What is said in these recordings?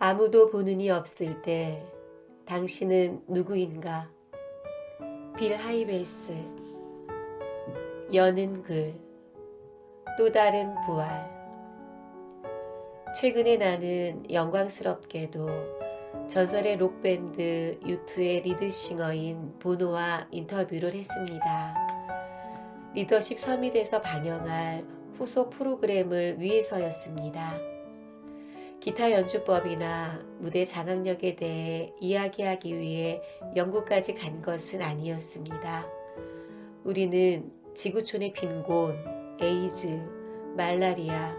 아무도 보는 이 없을 때 당신은 누구인가? 빌 하이벨스. 여는 글. 또 다른 부활. 최근에 나는 영광스럽게도 전설의 록밴드 U2의 리드싱어인 보노와 인터뷰를 했습니다. 리더십 서밋에서 방영할 후속 프로그램을 위해서였습니다. 기타 연주법이나 무대 장악력에 대해 이야기하기 위해 영국까지 간 것은 아니었습니다. 우리는 지구촌의 빈곤, 에이즈, 말라리아,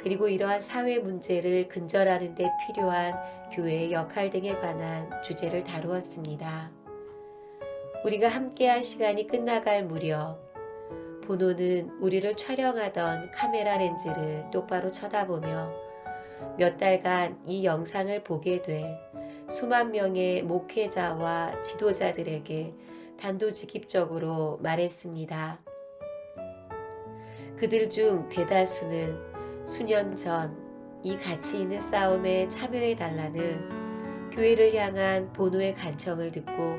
그리고 이러한 사회 문제를 근절하는 데 필요한 교회의 역할 등에 관한 주제를 다루었습니다. 우리가 함께한 시간이 끝나갈 무렵, 보노는 우리를 촬영하던 카메라 렌즈를 똑바로 쳐다보며 몇 달간 이 영상을 보게 될 수만 명의 목회자와 지도자들에게 단도직입적으로 말했습니다. 그들 중 대다수는 수년 전 이 가치 있는 싸움에 참여해달라는 교회를 향한 보노의 간청을 듣고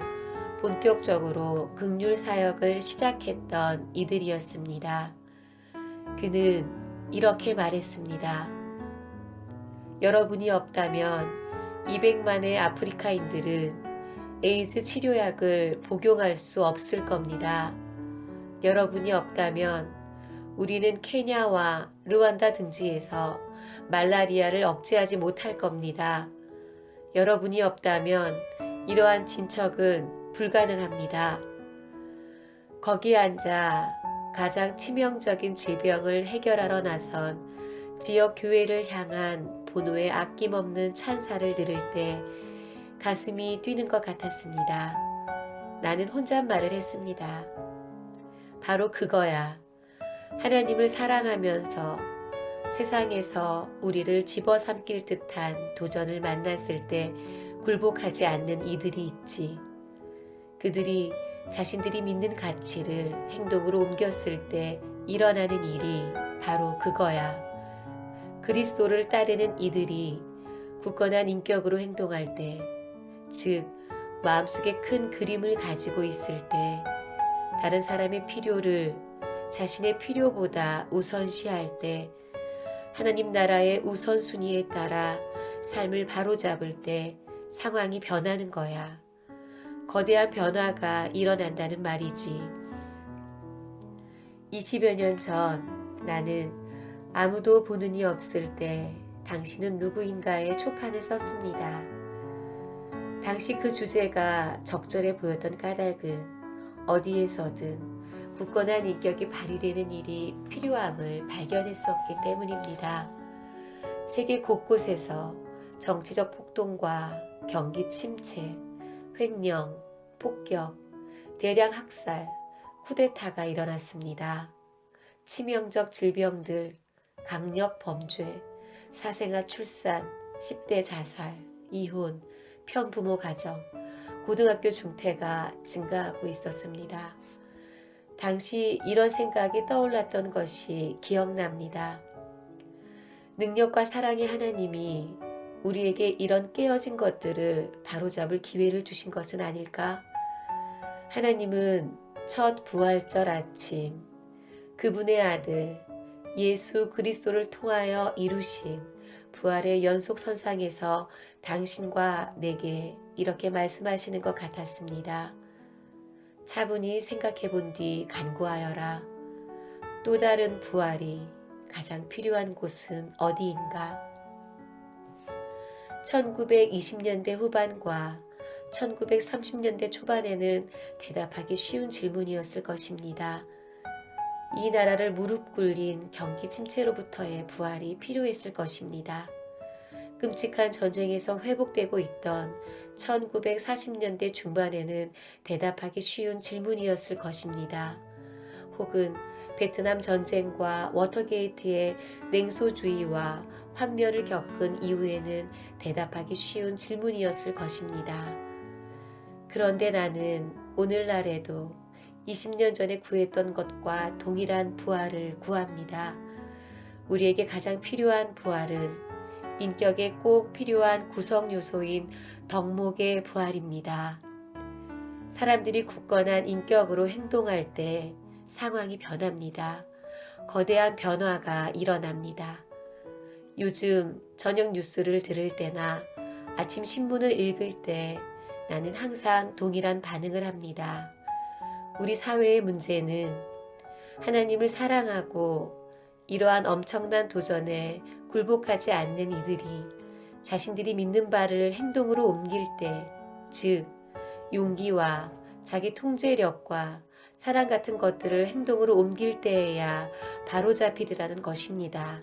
본격적으로 긍휼 사역을 시작했던 이들이었습니다. 그는 이렇게 말했습니다. 여러분이 없다면 200만의 아프리카인들은 에이즈 치료약을 복용할 수 없을 겁니다. 여러분이 없다면 우리는 케냐와 르완다 등지에서 말라리아를 억제하지 못할 겁니다. 여러분이 없다면 이러한 진척은 불가능합니다. 거기에 앉아 가장 치명적인 질병을 해결하러 나선 지역 교회를 향한 보노의 아낌없는 찬사를 들을 때 가슴이 뛰는 것 같았습니다. 나는 혼잣말을 했습니다. 바로 그거야. 하나님을 사랑하면서 세상에서 우리를 집어삼킬 듯한 도전을 만났을 때 굴복하지 않는 이들이 있지. 그들이 자신들이 믿는 가치를 행동으로 옮겼을 때 일어나는 일이 바로 그거야. 그리스도를 따르는 이들이 굳건한 인격으로 행동할 때, 즉 마음속에 큰 그림을 가지고 있을 때, 다른 사람의 필요를 자신의 필요보다 우선시할 때, 하나님 나라의 우선순위에 따라 삶을 바로잡을 때 상황이 변하는 거야. 거대한 변화가 일어난다는 말이지. 20여 년 전 나는 아무도 보는 이 없을 때 당신은 누구인가에 초판을 썼습니다. 당시 그 주제가 적절해 보였던 까닭은 어디에서든 굳건한 인격이 발휘되는 일이 필요함을 발견했었기 때문입니다. 세계 곳곳에서 정치적 폭동과 경기 침체, 횡령, 폭격, 대량 학살, 쿠데타가 일어났습니다. 치명적 질병들, 강력 범죄, 사생아 출산, 10대 자살, 이혼, 편부모 가정, 고등학교 중퇴가 증가하고 있었습니다. 당시 이런 생각이 떠올랐던 것이 기억납니다. 능력과 사랑의 하나님이 우리에게 이런 깨어진 것들을 바로잡을 기회를 주신 것은 아닐까? 하나님은 첫 부활절 아침 그분의 아들 예수 그리스도를 통하여 이루신 부활의 연속선상에서 당신과 내게 이렇게 말씀하시는 것 같았습니다. 차분히 생각해 본 뒤 간구하여라. 또 다른 부활이 가장 필요한 곳은 어디인가? 1920년대 후반과 1930년대 초반에는 대답하기 쉬운 질문이었을 것입니다. 이 나라를 무릎 꿇린 경기 침체로부터의 부활이 필요했을 것입니다. 끔찍한 전쟁에서 회복되고 있던 1940년대 중반에는 대답하기 쉬운 질문이었을 것입니다. 혹은 베트남 전쟁과 워터게이트의 냉소주의와 환멸을 겪은 이후에는 대답하기 쉬운 질문이었을 것입니다. 그런데 나는 오늘날에도 20년 전에 구했던 것과 동일한 부활을 구합니다. 우리에게 가장 필요한 부활은 인격에 꼭 필요한 구성 요소인 덕목의 부활입니다. 사람들이 굳건한 인격으로 행동할 때 상황이 변합니다. 거대한 변화가 일어납니다. 요즘 저녁 뉴스를 들을 때나 아침 신문을 읽을 때 나는 항상 동일한 반응을 합니다. 우리 사회의 문제는 하나님을 사랑하고 이러한 엄청난 도전에 굴복하지 않는 이들이 자신들이 믿는 바를 행동으로 옮길 때, 즉 용기와 자기 통제력과 사랑 같은 것들을 행동으로 옮길 때에야 바로잡히리라는 것입니다.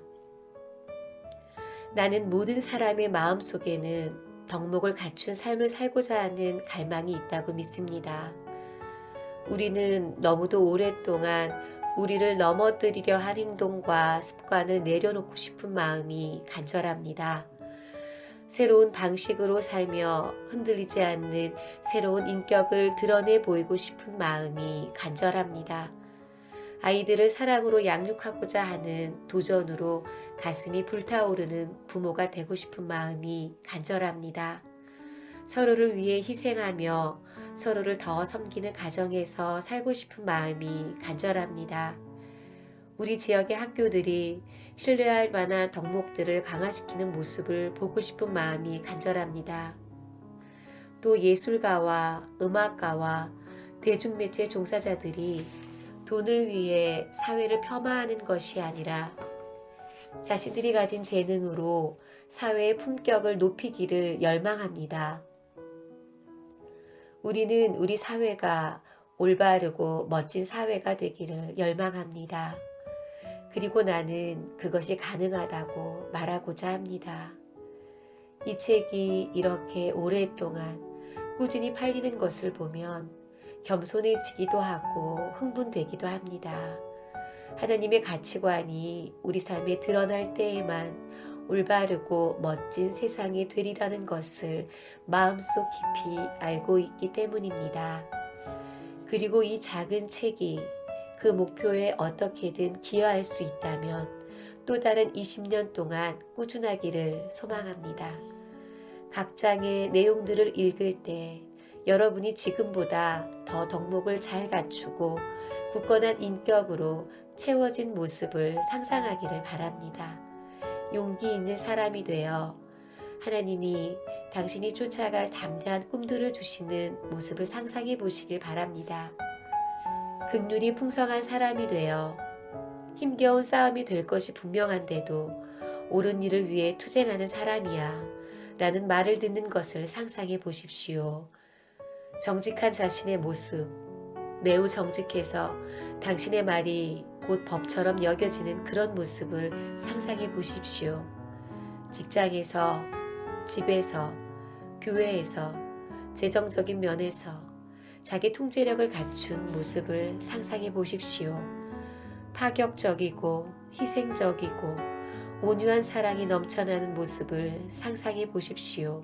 나는 모든 사람의 마음속에는 덕목을 갖춘 삶을 살고자 하는 갈망이 있다고 믿습니다. 우리는 너무도 오랫동안 우리를 넘어뜨리려 한 행동과 습관을 내려놓고 싶은 마음이 간절합니다. 새로운 방식으로 살며 흔들리지 않는 새로운 인격을 드러내 보이고 싶은 마음이 간절합니다. 아이들을 사랑으로 양육하고자 하는 도전으로 가슴이 불타오르는 부모가 되고 싶은 마음이 간절합니다. 서로를 위해 희생하며 서로를 더 섬기는 가정에서 살고 싶은 마음이 간절합니다. 우리 지역의 학교들이 신뢰할 만한 덕목들을 강화시키는 모습을 보고 싶은 마음이 간절합니다. 또 예술가와 음악가와 대중매체 종사자들이 돈을 위해 사회를 폄하하는 것이 아니라 자신들이 가진 재능으로 사회의 품격을 높이기를 열망합니다. 우리는 우리 사회가 올바르고 멋진 사회가 되기를 열망합니다. 그리고 나는 그것이 가능하다고 말하고자 합니다. 이 책이 이렇게 오랫동안 꾸준히 팔리는 것을 보면 겸손해지기도 하고 흥분되기도 합니다. 하나님의 가치관이 우리 삶에 드러날 때에만 올바르고 멋진 세상이 되리라는 것을 마음속 깊이 알고 있기 때문입니다. 그리고 이 작은 책이 그 목표에 어떻게든 기여할 수 있다면 또 다른 20년 동안 꾸준하기를 소망합니다. 각 장의 내용들을 읽을 때 여러분이 지금보다 더 덕목을 잘 갖추고 굳건한 인격으로 채워진 모습을 상상하기를 바랍니다. 용기 있는 사람이 되어 하나님이 당신이 쫓아갈 담대한 꿈들을 주시는 모습을 상상해 보시길 바랍니다. 긍휼이 풍성한 사람이 되어 힘겨운 싸움이 될 것이 분명한데도 옳은 일을 위해 투쟁하는 사람이야 라는 말을 듣는 것을 상상해 보십시오. 정직한 자신의 모습, 매우 정직해서 당신의 말이 곧 법처럼 여겨지는 그런 모습을 상상해 보십시오. 직장에서, 집에서, 교회에서, 재정적인 면에서 자기 통제력을 갖춘 모습을 상상해 보십시오. 파격적이고 희생적이고 온유한 사랑이 넘쳐나는 모습을 상상해 보십시오.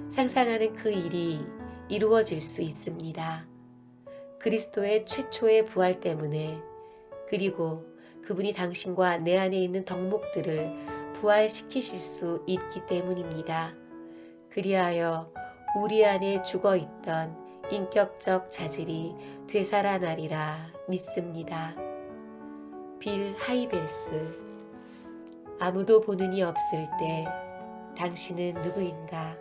상상하는 그 일이 이루어질 수 있습니다. 그리스도의 최초의 부활 때문에, 그리고 그분이 당신과 내 안에 있는 덕목들을 부활시키실 수 있기 때문입니다. 그리하여 우리 안에 죽어있던 인격적 자질이 되살아나리라 믿습니다. 빌 하이벨스. 아무도 보는 이 없을 때 당신은 누구인가?